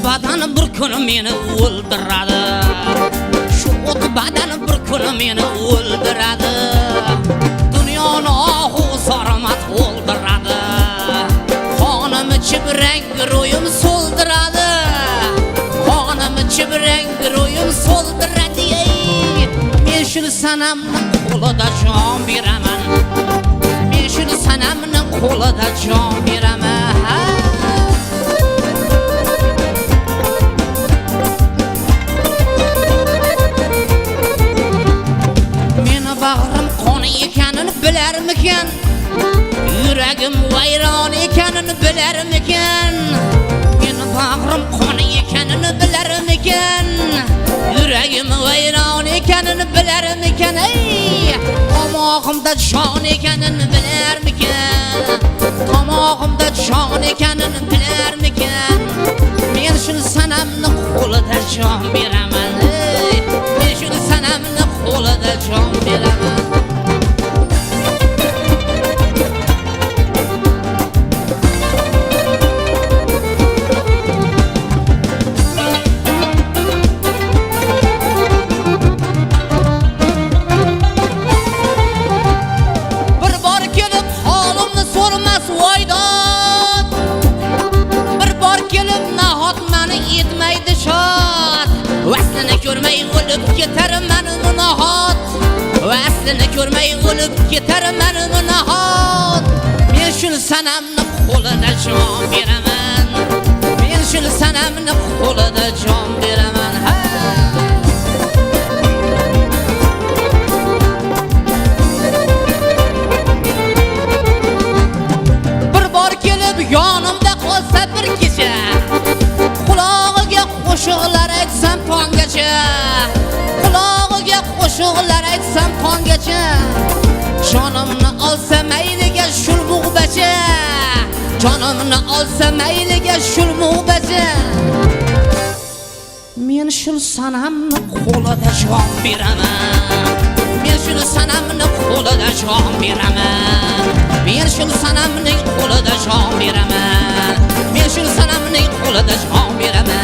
badan bir kun meni o'ldiradi. Shu o't badan bir kun meni o'ldiradi. Dunyoni ohu soromat o'ldiradi. Qonim ichib rang ro'yim so'ldiradi. Qonim ichib rang ro'yim so'ldiradi. Men shu sanamni qo'lida jon beraman. Men shu sanamni qo'lida jon beraman. Bag'rim qoni ekanini bilarmikan? Yuragim vayron ekanini bilarmikan? Meni bag'rim qoni ekanini bilarmikan? Yuragim vayron ekanini bilarmikan? Ey, tomog'imda jon ekanini bilarmikan? Tomog'imda jon ekanini bilarmikan? Men shu sanamni qo'lida jon beraman. Ey, men shu sanamni qo'lida jon beraman. Bir bor kelib holimni so'rmas voydod. Bir bor kelib nahot meni etmaydi shod. Vaslini ko'rmay o'lib ketarman nahot. Vaslini ko'rmay o'lib ketarman nahot. Men shu sanamni qo'lida jon beraman. Men shu sanamni qo'lida jon beraman. Bir bor kelib yonimda qolsa bir kecha, qulog'iga qo'shiqlar aytsam tonggacha. Qulog'iga qo'shiqlar aytsam tonggacha. Jonimni olsa mayliga shul muhbacha. Jonimni olsa mayliga shul muhbacha. Men shul sanamni qo'lida jon beraman. Men shul sanamni qo'lida jon beraman. Men shul sanamning qo'lida jon beraman. Men shul sanamning qo'lida jon beraman.